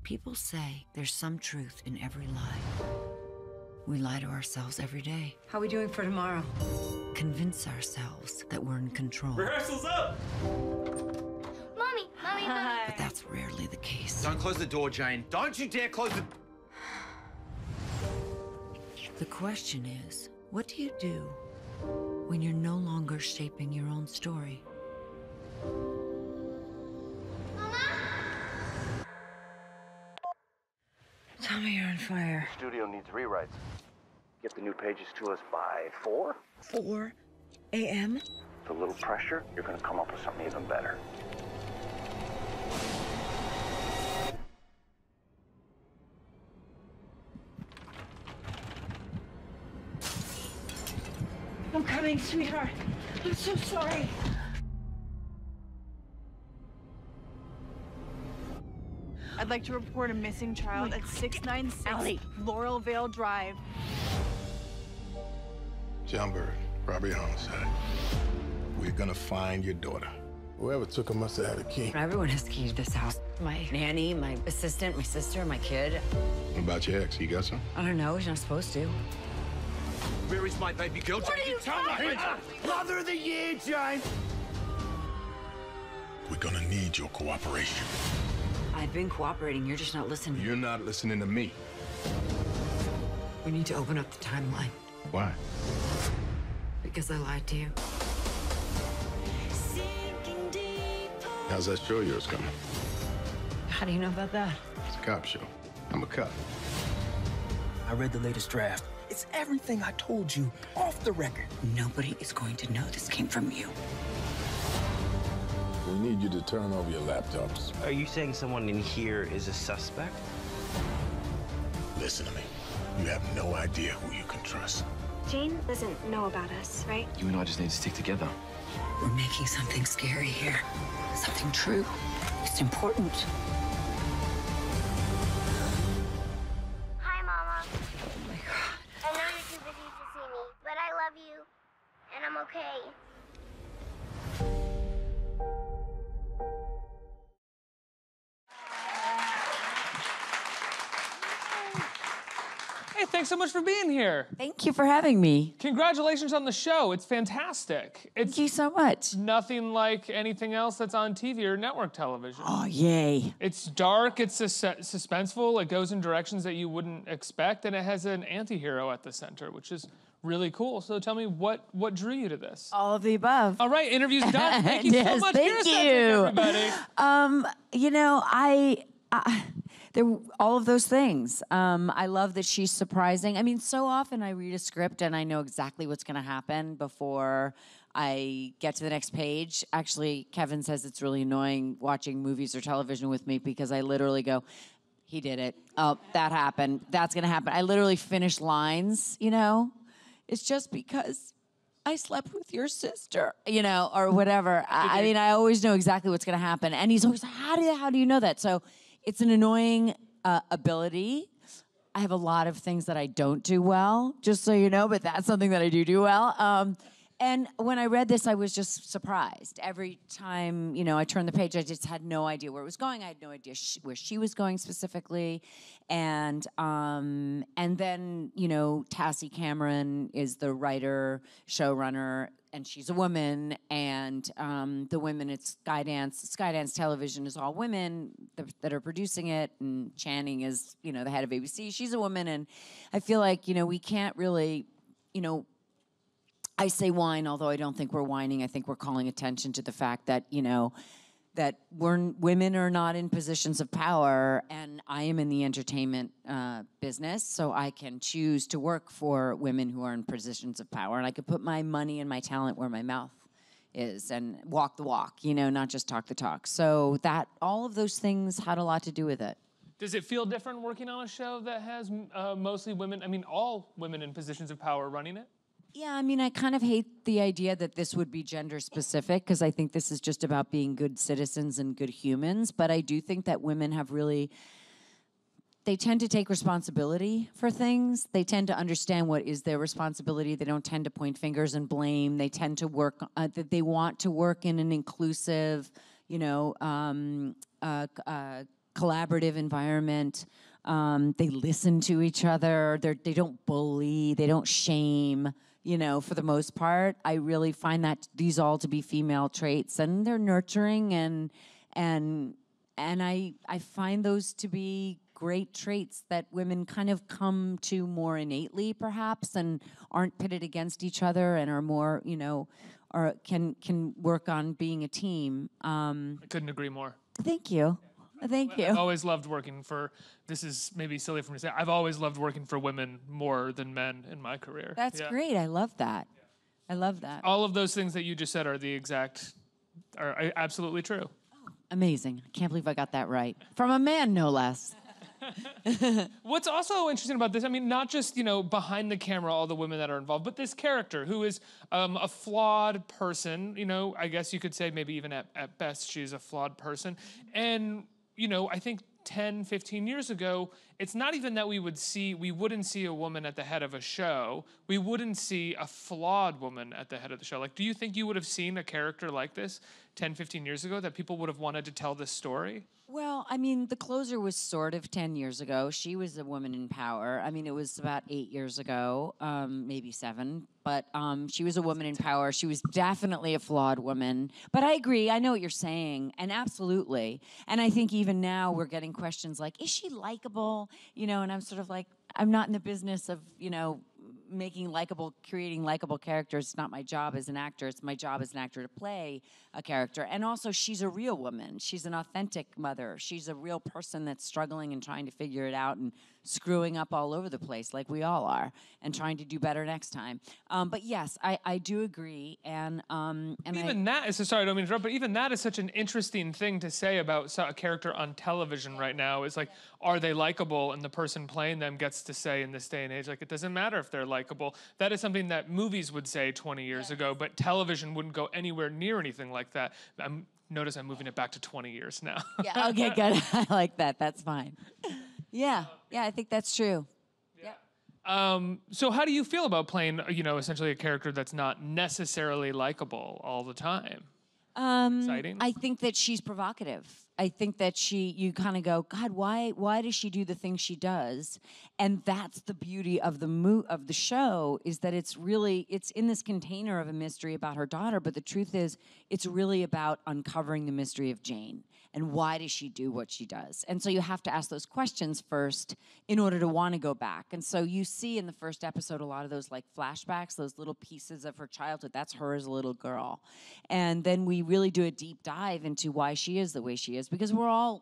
People say there's some truth in every lie. We lie to ourselves every day. How are we doing for tomorrow? Convince ourselves that we're in control. Rehearsal's up! Mommy! But that's rarely the case. Don't close the door, Jane. Don't you dare close the... The question is, what do you do when you're no longer shaping your own story? Tell me you're on fire. Studio needs rewrites. Get the new pages to us by 4? 4 a.m.? With a little pressure, you're gonna come up with something even better. I'm coming, sweetheart. I'm so sorry. I'd like to report a missing child at 696 Allie. Laurel Vale Drive. John Bird, robbery homicide. We're gonna find your daughter. Whoever took her must have had a key. Everyone has the key to this house. My nanny, my assistant, my sister, my kid. What about your ex? You got some? I don't know. He's not supposed to. Where is my baby girl, Jane? You tell me! Mother of the Year, Jane! We're gonna need your cooperation. I've been cooperating. You're just not listening. You're not listening to me. We need to open up the timeline. Why? Because I lied to you. How's that show yours coming? How do you know about that? It's a cop show. I'm a cop. I read the latest draft. It's everything I told you, off the record. Nobody is going to know this came from you. We need you to turn over your laptops. Are you saying someone in here is a suspect? Listen to me. You have no idea who you can trust. Jane doesn't know about us, right? You and I just need to stick together. We're making something scary here. Something true. It's important. Hi, Mama. Oh my God. I know you're too busy to see me, but I love you, and I'm okay. Hey, thanks so much for being here. Thank you for having me. Congratulations on the show. It's fantastic. It's Thank you so much. nothing like anything else that's on TV or network television. Oh, yay. It's dark, it's suspenseful, it goes in directions that you wouldn't expect, and it has an anti-hero at the center, which is really cool. So tell me, what drew you to this? All of the above. All right, interview's done. Thank you so Yes, much. thank Here's you. everybody. You know, there all of those things. I love that she's surprising. I mean, so often I read a script and I know exactly what's going to happen before I get to the next page. Actually, Kevin says it's really annoying watching movies or television with me because I literally go, he did it. Oh, that happened. That's going to happen. I literally finish lines, you know? It's just because I slept with your sister, you know, or whatever. I mean, I always know exactly what's going to happen. And he's always like, how do you know that? So it's an annoying ability. I have a lot of things that I don't do well, just so you know, but that's something that I do well. And when I read this, I was just surprised. Every time, you know, I turned the page, I just had no idea where it was going. I had no idea where she was going specifically. And then, you know, Tassie Cameron is the writer, showrunner, and she's a woman. And the women at Skydance Television is all women that are producing it. And Channing is, you know, the head of ABC. She's a woman. And I feel like, you know, we can't really, you know, I say whine, although I don't think we're whining. I think we're calling attention to the fact that, you know, that women are not in positions of power, and I am in the entertainment business, so I can choose to work for women who are in positions of power, and I could put my money and my talent where my mouth is and walk the walk, you know, not just talk the talk. So that all of those things had a lot to do with it. Does it feel different working on a show that has mostly women, I mean, all women in positions of power running it? Yeah, I mean, I kind of hate the idea that this would be gender specific because I think this is just about being good citizens and good humans. But I do think that women have really, they tend to take responsibility for things. They tend to understand what is their responsibility. They don't tend to point fingers and blame. They tend to work, that they want to work in an inclusive, you know, collaborative environment. They listen to each other. They don't bully. They don't shame. You know, for the most part, I really find that these all to be female traits, and they're nurturing, and I find those to be great traits that women kind of come to more innately, perhaps, and aren't pitted against each other, and are more, you know, or can work on being a team. I couldn't agree more. Thank you. Thank you. I've always loved working for, this is maybe silly for me to say, I've always loved working for women more than men in my career. That's great. I love that. I love that. All of those things that you just said are absolutely true. Amazing. I can't believe I got that right. From a man, no less. What's also interesting about this, I mean, not just, you know, behind the camera, all the women that are involved, but this character who is a flawed person, you know, I guess you could say maybe even at best she's a flawed person. And, you know, I think 10, 15 years ago, it's not even that we wouldn't see a woman at the head of a show. We wouldn't see a flawed woman at the head of the show. Like, do you think you would have seen a character like this 10, 15 years ago, that people would have wanted to tell this story? Well, I mean, the closer was sort of 10 years ago. She was a woman in power. I mean, it was about 8 years ago, maybe 7. But she was a woman in power. She was definitely a flawed woman. But I agree. I know what you're saying. And absolutely. And I think even now we're getting questions like, is she likable? You know, and I'm sort of like, I'm not in the business of, you know, creating likable characters. It's not my job as an actor. It's my job as an actor to play a character. And also, she's a real woman. She's an authentic mother. She's a real person that's struggling and trying to figure it out and screwing up all over the place, like we all are, and trying to do better next time. But yes, I do agree. And even that is, sorry, I don't mean to interrupt, but even that is such an interesting thing to say about a character on television right now. Is like, are they likable? And the person playing them gets to say in this day and age, like, it doesn't matter if they're likable. That is something that movies would say 20 years ago, but television wouldn't go anywhere near anything like that. Notice I'm moving it back to 20 years now. Yeah, okay, good. I like that. That's fine. Yeah, I think that's true. So how do you feel about playing, you know, essentially a character that's not necessarily likable all the time? Exciting? I think that she's provocative. I think that you kind of go, God, why does she do the things she does? And that's the beauty of the show, is that it's in this container of a mystery about her daughter, but the truth is, it's really about uncovering the mystery of Jane. And why does she do what she does? And so you have to ask those questions first in order to want to go back. And so you see in the first episode a lot of those like flashbacks, those little pieces of her childhood. That's her as a little girl. And then we really do a deep dive into why she is the way she is, because we're all,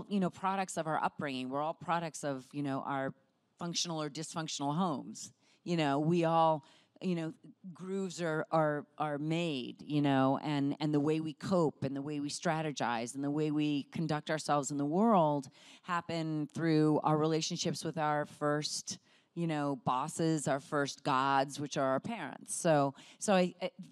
you know, products of our upbringing. We're all products of, you know, our functional or dysfunctional homes. You know, we all, you know, grooves are made, you know, and the way we cope and the way we strategize and the way we conduct ourselves in the world happen through our relationships with our first, you know, bosses, our first gods, which are our parents. So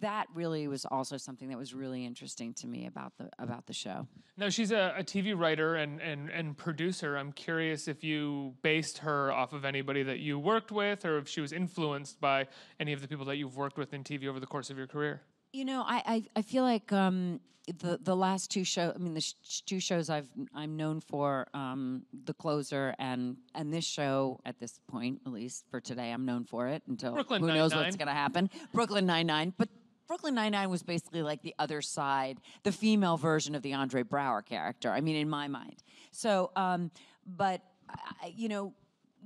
that really was also something that was really interesting to me about the show. Now, she's a TV writer and producer. I'm curious if you based her off of anybody that you worked with, or if she was influenced by any of the people that you've worked with in TV over the course of your career. You know, I feel like the last two shows. I mean, the two shows I'm known for, The Closer and this show. At this point, at least for today, I'm known for it until Brooklyn who knows Nine-Nine. what's going to happen. Brooklyn Nine-Nine, but Brooklyn Nine-Nine was basically like the other side, the female version of the Andre Braugher character. I mean, in my mind. So, but you know.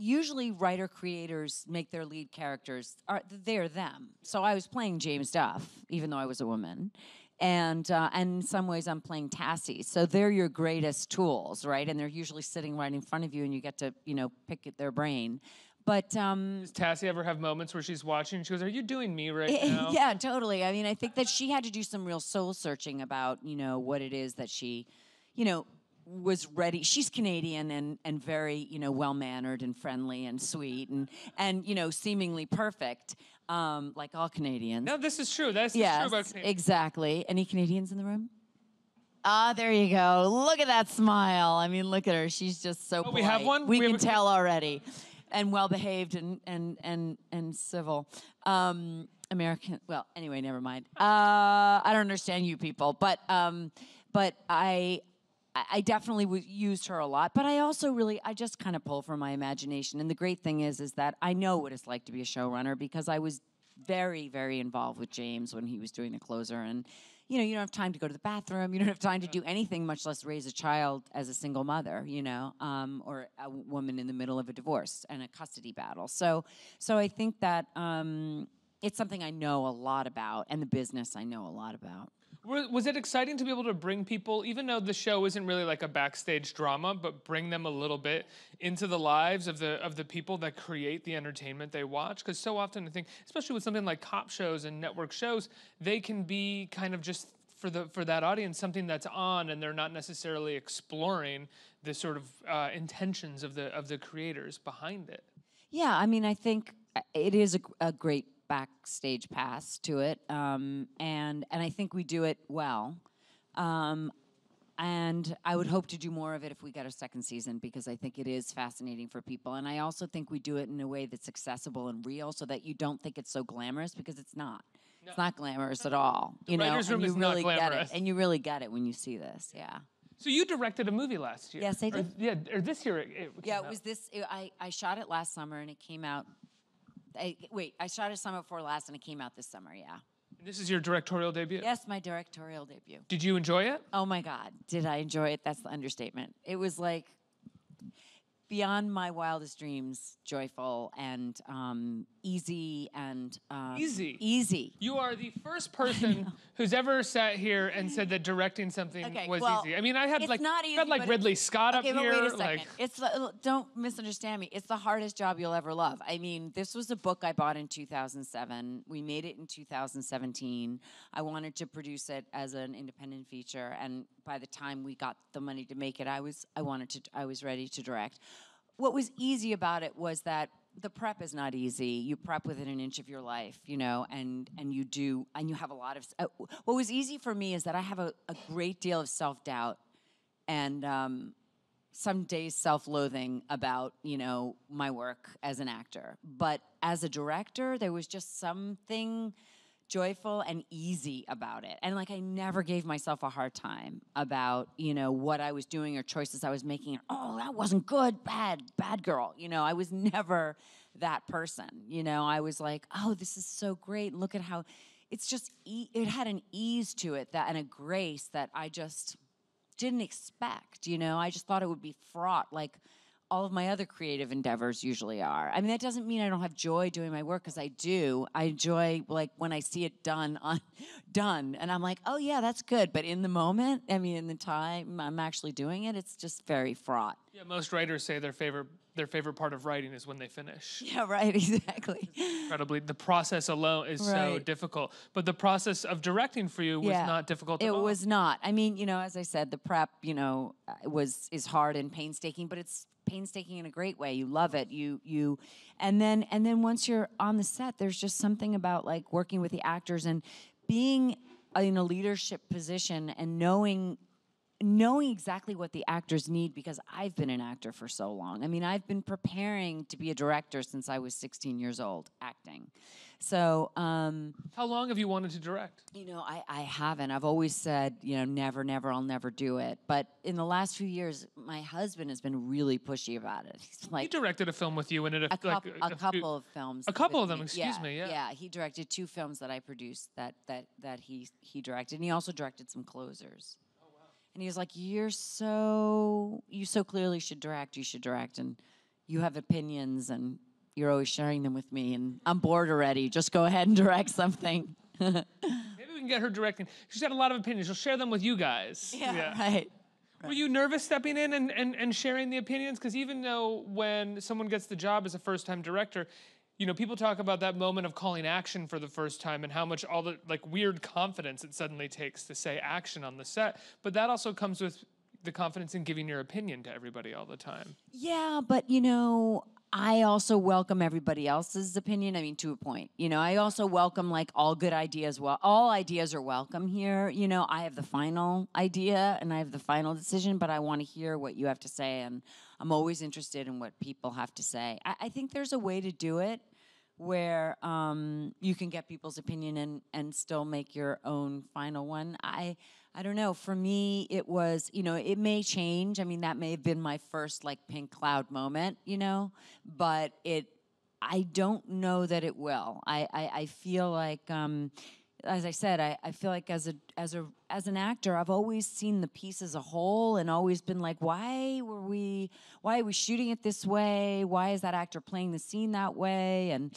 Usually writer-creators make their lead characters, they're them. So I was playing James Duff, even though I was a woman. And in some ways I'm playing Tassie. So they're your greatest tools, right? And they're usually sitting right in front of you and you get to, you know, pick at their brain. But does Tassie ever have moments where she's watching and she goes, are you doing me right now? Yeah, totally. I mean, I think that she had to do some real soul searching about, you know, what it is that she, you know, was ready. She's Canadian and very, you know, well-mannered and friendly and sweet and you know, seemingly perfect, like all Canadians. No, this is true. That's true about Canadians. Exactly. Any Canadians in the room? Ah, there you go. Look at that smile. I mean, look at her. She's just so polite. We have one? We can tell already. And well-behaved and civil. American, well, anyway, never mind. I don't understand you people, but I definitely used her a lot, but I also I just kind of pull from my imagination. And the great thing is that I know what it's like to be a showrunner because I was very, very involved with James when he was doing The Closer. And, you know, you don't have time to go to the bathroom. You don't have time to do anything, much less raise a child as a single mother, you know, or a woman in the middle of a divorce and a custody battle. So I think that it's something I know a lot about, and the business I know a lot about. Was it exciting to be able to bring people, even though the show isn't really like a backstage drama, but bring them a little bit into the lives of the people that create the entertainment they watch? Because so often I think, especially with something like cop shows and network shows, they can be kind of just for that audience something that's on, and they're not necessarily exploring the sort of intentions of the creators behind it. Yeah, I mean, I think it is a great backstage pass to it, and I think we do it well. And I would hope to do more of it if we get a second season, because I think it is fascinating for people. And I also think we do it in a way that's accessible and real, so that you don't think it's so glamorous, because it's not. No. It's not glamorous at all. The writer's room is not glamorous. Get it, and you really get it when you see this. Yeah. So you directed a movie last year. Yes, I did. Or this year. It was this. I shot it last summer, and it came out. I shot it summer before last, and it came out this summer, yeah. This is your directorial debut? Yes, my directorial debut. Did you enjoy it? Oh my God, did I enjoy it? That's the understatement. It was like beyond my wildest dreams, joyful and easy and easy. Easy. You are the first person who's ever sat here and said that directing something was easy. I mean, I had Ridley Scott up here. But wait a second. It's don't misunderstand me. It's the hardest job you'll ever love. I mean, this was a book I bought in 2007. We made it in 2017. I wanted to produce it as an independent feature, and by the time we got the money to make it, I was ready to direct. What was easy about it was that the prep is not easy. You prep within an inch of your life, you know, and you have a lot of. What was easy for me is that I have a great deal of self-doubt and some days self-loathing about, you know, my work as an actor. But as a director, there was just something joyful and easy about it. And like, I never gave myself a hard time about, you know, what I was doing or choices I was making. Oh, that wasn't good, bad girl. You know, I was never that person. You know, I was like, oh, this is so great. Look at how it's just, it had an ease to it and a grace that I just didn't expect. You know, I just thought it would be fraught like all of my other creative endeavors usually are. I mean, that doesn't mean I don't have joy doing my work, because I do. I enjoy, like, when I see it done, and I'm like, oh yeah, that's good. But in the moment, I mean, in the time I'm actually doing it, it's just very fraught. Yeah, most writers say their favorite part of writing is when they finish. Yeah, right, exactly. Incredibly, the process alone is so difficult. But the process of directing for you was not difficult at all. It was not. I mean, you know, as I said, the prep, you know, is hard and painstaking, but it's painstaking in a great way. You love it. And then once you're on the set, there's just something about like working with the actors and being in a leadership position and knowing exactly what the actors need, because I've been an actor for so long. I mean, I've been preparing to be a director since I was 16 years old, acting. So, how long have you wanted to direct? You know, I haven't. I've always said, you know, never, I'll never do it. But in the last few years, my husband has been really pushy about it. He's like, he directed a film with you, and a couple of films. A couple of them, excuse me. Yeah. Yeah, he directed 2 films that I produced that he directed, and he also directed some closers. Oh wow! And he was like, you so clearly should direct. You should direct, and you have opinions and. You're always sharing them with me, and I'm bored already. Just go ahead and direct something. Maybe we can get her directing. She's got a lot of opinions. She'll share them with you guys. Yeah. Right. Were you nervous stepping in and sharing the opinions? Because even though when someone gets the job as a first-time director, you know, people talk about that moment of calling action for the first time and how much all the like weird confidence it suddenly takes to say action on the set. But that also comes with the confidence in giving your opinion to everybody all the time. Yeah, but you know, I also welcome everybody else's opinion. I mean, to a point. You know, I also welcome like all good ideas. Well, all ideas are welcome here. You know, I have the final idea and I have the final decision, but I want to hear what you have to say, and I'm always interested in what people have to say. I think there's a way to do it where you can get people's opinion and still make your own final one. I don't know. For me, it was, it may change. I mean, that may have been my first like pink cloud moment, but I don't know that it will. I feel like, as I said, I feel like as an actor, I've always seen the piece as a whole and always been like, why are we shooting it this way? Why is that actor playing the scene that way? And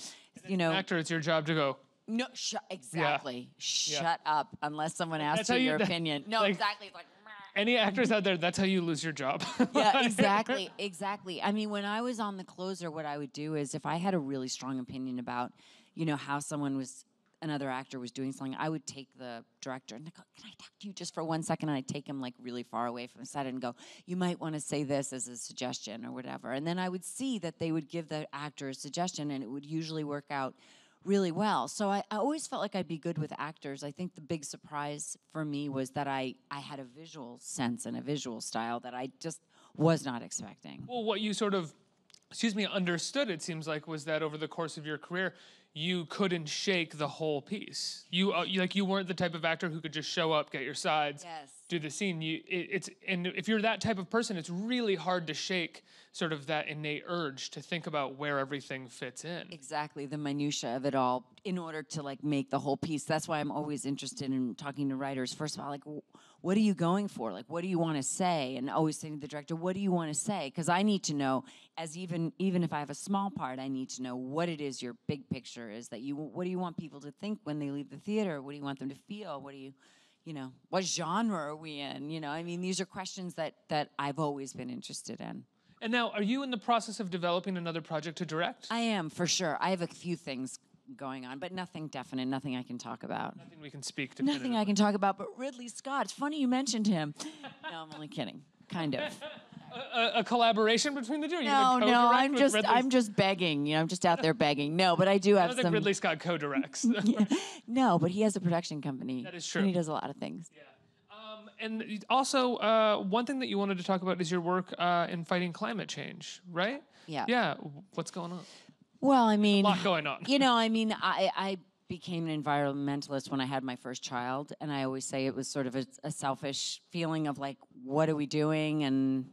actor, it's your job to go, no, exactly. Yeah. Shut up, unless someone asks you your opinion. No, exactly. It's like, any actors out there, that's how you lose your job. Yeah, exactly. I mean, when I was on The Closer, what I would do is if I had a really strong opinion about, how another actor was doing something, I would take the director and go, can I talk to you just for 1 second? And I'd take him like really far away from the set and go, you might want to say this as a suggestion or whatever. And then I would see that they would give the actor a suggestion and it would usually work out really well. So I always felt like I'd be good with actors. I think the big surprise for me was that I had a visual sense and a visual style that I just was not expecting. Well, what you sort of, understood, it seems like, was that over the course of your career, you couldn't shake the whole piece. You weren't the type of actor who could just show up, get your sides, do the scene. And if you're that type of person, it's really hard to shake sort of that innate urge to think about where everything fits in. Exactly, the minutia of it all in order to like make the whole piece. That's why I'm always interested in talking to writers. First of all, like, what are you going for? Like, what do you want to say? And always saying to the director, what do you want to say? Because I need to know, as even if I have a small part, I need to know what it is your big picture is what do you want people to think when they leave the theater? What do you want them to feel? What do you, what genre are we in? I mean, these are questions that I've always been interested in. And now, are you in the process of developing another project to direct? I am, for sure. I have a few things going on, but nothing definite, nothing I can talk about. Nothing we can speak to. Nothing I can talk about, but Ridley Scott. It's funny you mentioned him. No, I'm only kidding. Kind of. A collaboration between the two? No, I'm just begging. I'm just out there begging. No, but I do have I don't think Ridley Scott co-directs. No, but he has a production company. That is true. And he does a lot of things. Yeah. And also, one thing that you wanted to talk about is your work in fighting climate change, right? Yeah. Yeah. What's going on? Well, I mean, a lot going on. I became an environmentalist when I had my first child, and I always say it was sort of a selfish feeling of like, what are we doing? And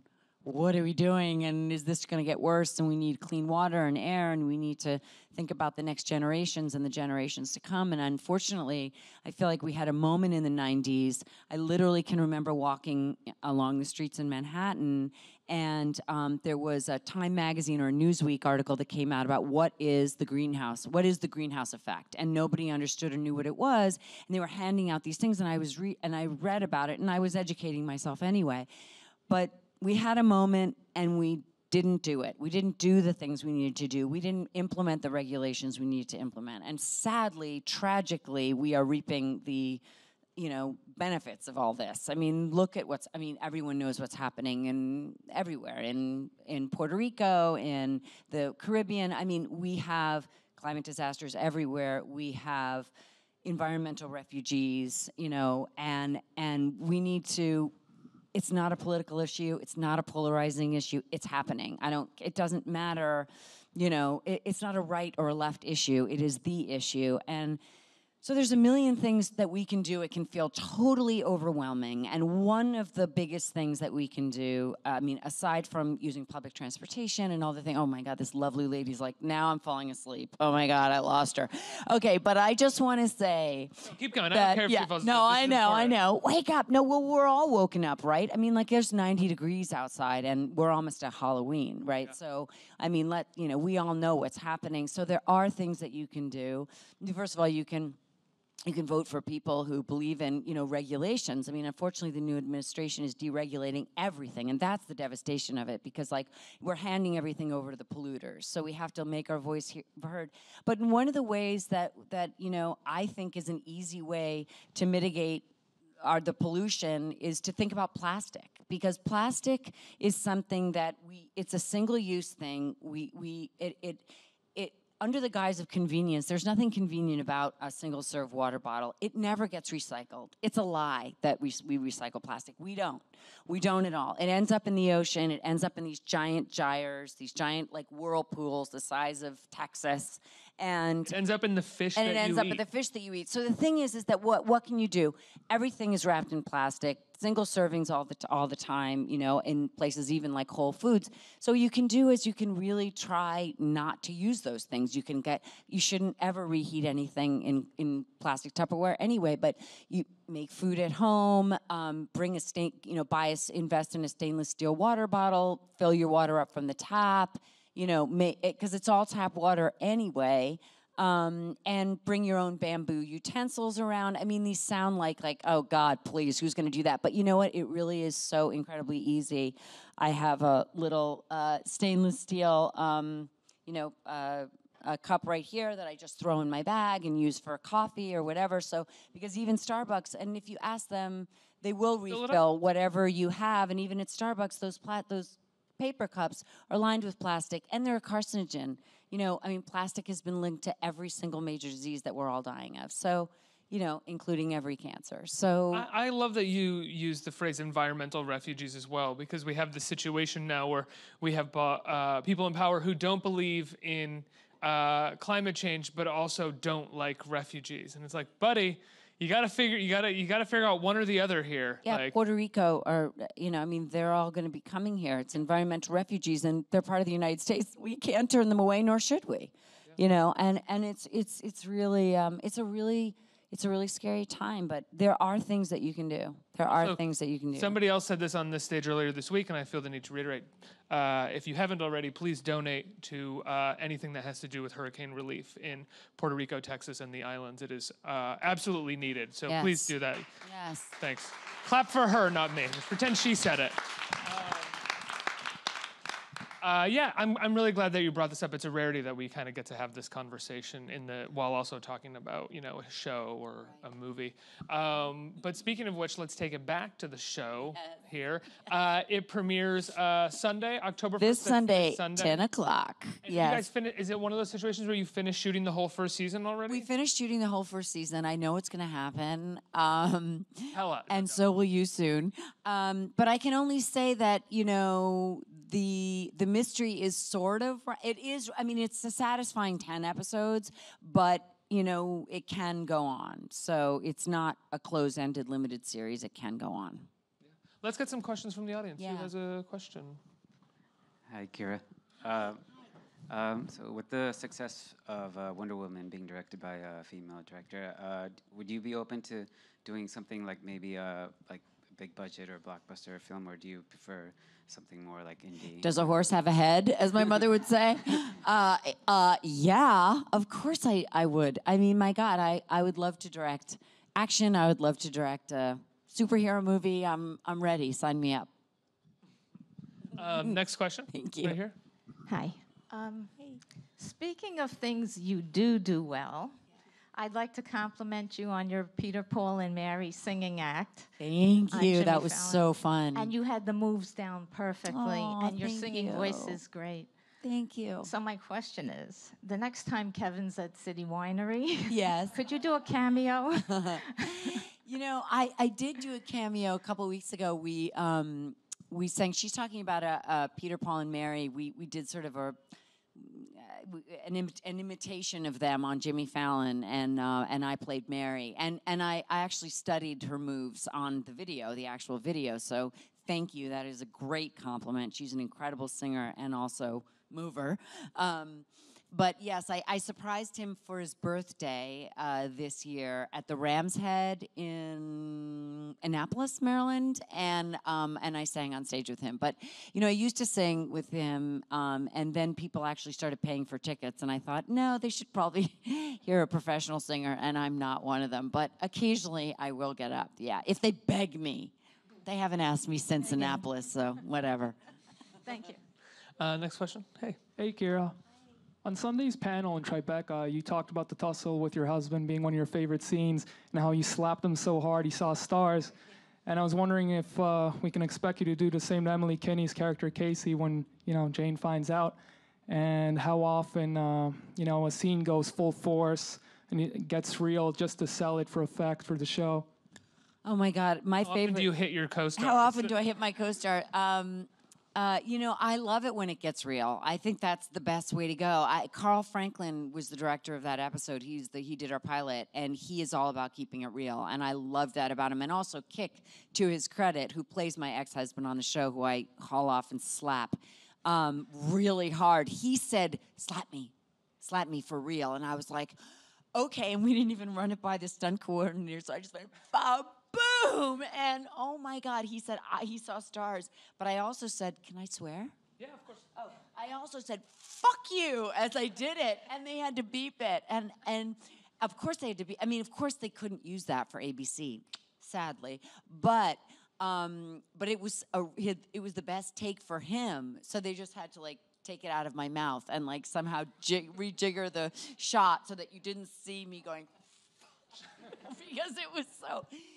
is this going to get worse? And we need clean water and air, and we need to think about the next generations and the generations to come. And unfortunately, I feel like we had a moment in the 90s. I literally can remember walking along the streets in Manhattan, and there was a Time magazine or a Newsweek article that came out about what is the greenhouse effect, and nobody understood or knew what it was. And they were handing out these things, and I read about it, and I was educating myself anyway. But we had a moment and we didn't do it. We didn't do the things we needed to do. We didn't implement the regulations we needed to implement. And sadly, tragically, we are reaping the, benefits of all this. I mean, look at everyone knows what's happening everywhere, in Puerto Rico, in the Caribbean. I mean, we have climate disasters everywhere. We have environmental refugees, and we need to. It's not a political issue. It's not a polarizing issue. It's happening. It doesn't matter, it's not a right or a left issue. It is the issue. And so there's a million things that we can do. It can feel totally overwhelming. And one of the biggest things that we can do, aside from using public transportation and all the things, oh my God, this lovely lady's like, now I'm falling asleep. Oh my God, I lost her. Okay, but I just want to say. Keep going. I don't care if she falls asleep. No, I know. Wake up. No, well, we're all woken up, right? I mean, like there's 90 degrees outside and we're almost at Halloween, right? Yeah. So, we all know what's happening. So there are things that you can do. First of all, you can vote for people who believe in, regulations. I mean, unfortunately, the new administration is deregulating everything, and that's the devastation of it, because, we're handing everything over to the polluters. So we have to make our voice heard. But one of the ways that I think is an easy way to mitigate the pollution is to think about plastic, because plastic is something that it's a single-use thing. Under the guise of convenience, there's nothing convenient about a single-serve water bottle. It never gets recycled. It's a lie that we recycle plastic. We don't. We don't at all. It ends up in the ocean. It ends up in these giant gyres, these giant like whirlpools the size of Texas. And it ends up in the fish and that it ends you up eat. in the fish that you eat. So the thing is that what can you do? Everything is wrapped in plastic, single servings all the time, you know, in places even like Whole Foods. So you can do is you can really try not to use those things. You shouldn't ever reheat anything in plastic Tupperware anyway. But you make food at home, invest in a stainless steel water bottle, fill your water up from the tap. You know, because it's all tap water anyway, and bring your own bamboo utensils around. I mean, these sound like, oh God, please, who's going to do that? But you know what? It really is so incredibly easy. I have a little stainless steel, a cup right here that I just throw in my bag and use for coffee or whatever. So, because even Starbucks, and if you ask them, they will refill whatever you have. And even at Starbucks, those paper cups are lined with plastic, and they're a carcinogen. You know, I mean, plastic has been linked to every single major disease that we're all dying of. So, you know, including every cancer. So I love that you use the phrase environmental refugees as well, because we have the situation now where we have people in power who don't believe in climate change, but also don't like refugees. And it's like, buddy, you gotta figure out one or the other here. Yeah, Puerto Rico, or I mean, they're all going to be coming here. It's environmental refugees, and they're part of the United States. We can't turn them away, nor should we. Yeah. You know, and it's really it's a really scary time. But there are things that you can do. Somebody else said this on this stage earlier this week, and I feel the need to reiterate. If you haven't already, please donate to anything that has to do with hurricane relief in Puerto Rico, Texas, and the islands. It is absolutely needed. So please do that. Yes. Thanks. Clap for her, not me. Just pretend she said it. I'm really glad that you brought this up. It's a rarity that we kind of get to have this conversation while also talking about, you know, a show or a movie. But speaking of which, let's take it back to the show here. It premieres Sunday, October 1st. This Sunday, 10 o'clock. And you guys is it one of those situations where you finished shooting the whole first season already? We finished shooting the whole first season. I know it's going to happen. Hella. And so will you soon. But I can only say that, you know, the mystery is sort of, it is, I mean, it's a satisfying 10 episodes, but, you know, it can go on. So it's not a closed-ended limited series. It can go on. Yeah. Let's get some questions from the audience. Yeah. Who has a question? Hi, Kira. So with the success of Wonder Woman being directed by a female director, would you be open to doing something like maybe like a big budget or blockbuster film, or do you prefer something more like indie? Does a horse have a head, as my mother would say? Yeah, of course I would. I mean, my God, I would love to direct action. I would love to direct a superhero movie. I'm ready. Sign me up. Next question. Thank you. Right here. Hi. Speaking of things you do well, I'd like to compliment you on your Peter, Paul, and Mary singing act. Thank you. Jimmy That was Fallon. so fun. And you had the moves down perfectly, Aw, and your thank singing voice you. is great. Thank you. So my question is, the next time Kevin's at City Winery, Yes. could you do a cameo? You know, I did do a cameo a couple weeks ago. We sang. She's talking about a Peter, Paul, and Mary. We did sort of an imitation of them on Jimmy Fallon, and I played Mary. And I actually studied her moves on the actual video. So thank you. That is a great compliment. She's an incredible singer and also mover. But yes, I surprised him for his birthday this year at the Ram's Head in Annapolis, Maryland, and I sang on stage with him. But you know, I used to sing with him, and then people actually started paying for tickets, and I thought, no, they should probably hear a professional singer, and I'm not one of them. But occasionally, I will get up. Yeah, if they beg me. They haven't asked me since Annapolis, so whatever. Thank you. Next question. Hey. Hey, Kira. On Sunday's panel in Tribeca, you talked about the tussle with your husband being one of your favorite scenes and how you slapped him so hard he saw stars. And I was wondering if we can expect you to do the same to Emily Kinney's character Casey when, you know, Jane finds out, and how often, you know, a scene goes full force and it gets real just to sell it for effect for the show. Oh my God, my How favorite. often do you hit your co-stars? How often do I hit my co-star? You know, I love it when it gets real. I think that's the best way to go. Carl Franklin was the director of that episode. He did our pilot, and he is all about keeping it real. And I love that about him. And also Kick, to his credit, who plays my ex-husband on the show, who I haul off and slap really hard. He said, slap me for real. And I was like, okay. And we didn't even run it by the stunt coordinator, so I just went, boom! And oh my God, he said he saw stars. But I also said, can I swear? Yeah, of course. Oh, I also said, fuck you, as I did it. And they had to beep it. And of course they had to I mean, of course they couldn't use that for ABC, sadly. But it was the best take for him. So they just had to like take it out of my mouth and like somehow rejigger the shot so that you didn't see me going, because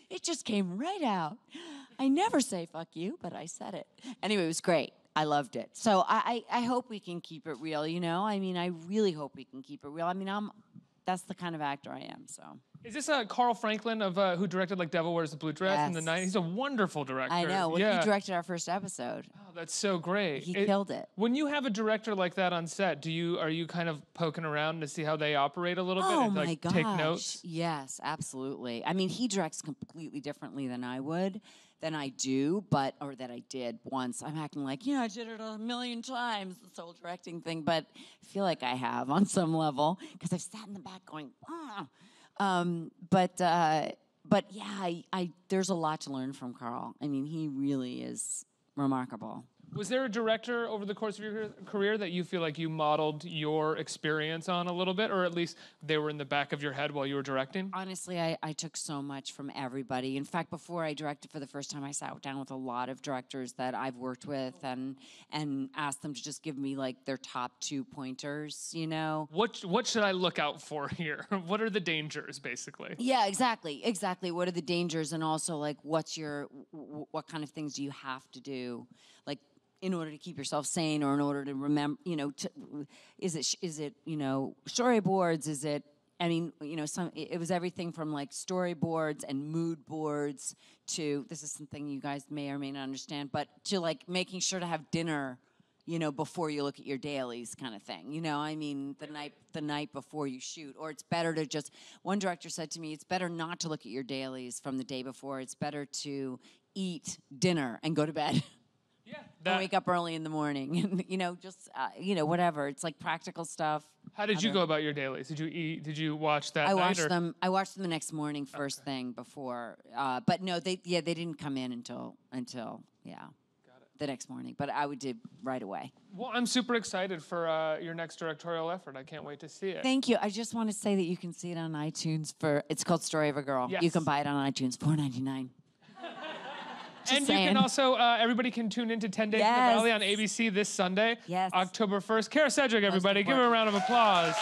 it just came right out. I never say fuck you, but I said it. Anyway, it was great. I loved it. So I hope we can keep it real, you know? I mean, I really hope we can keep it real. I mean, that's the kind of actor I am, so. Is this Carl Franklin of who directed like Devil Wears the Blue Dress in the 90s? He's a wonderful director. I know. Well, yeah. He directed our first episode. Oh, that's so great. He killed it. When you have a director like that on set, are you kind of poking around to see how they operate a little bit and my like gosh. take notes? Yes, absolutely. I mean, he directs completely differently than I do, or that I did once. I'm acting like, I did it a million times, this whole directing thing, but I feel like I have on some level, because I've sat in the back going, ah. But yeah, there's a lot to learn from Carl. I mean, he really is remarkable. Was there a director over the course of your career that you feel like you modeled your experience on a little bit, or at least they were in the back of your head while you were directing? Honestly, I took so much from everybody. In fact, before I directed for the first time, I sat down with a lot of directors that I've worked with and asked them to just give me like their top 2 pointers, you know? What should I look out for here? What are the dangers, basically? Yeah, exactly. What are the dangers, and also like what kind of things do you have to do, like, in order to keep yourself sane, or in order to remember, is it storyboards? Is it, I mean, it was everything from like storyboards and mood boards to, this is something you guys may or may not understand, but to like making sure to have dinner, before you look at your dailies kind of thing. I mean, the night before you shoot, or it's better to just, one director said to me, it's better not to look at your dailies from the day before. It's better to eat dinner and go to bed. Yeah, and wake up early in the morning, and whatever. It's like practical stuff. How did you go about your dailies? Did you eat? Did you watch that? I watched them the next morning, first thing before. But no, they didn't come in until the next morning. But I would do right away. Well, I'm super excited for your next directorial effort. I can't wait to see it. Thank you. I just want to say that you can see it on iTunes it's called Story of a Girl. Yes. You can buy it on iTunes, $4.99. And you can also, everybody can tune into 10 Days in the Valley on ABC this Sunday, October 1st. Kara Cedric, everybody. Give her a round of applause.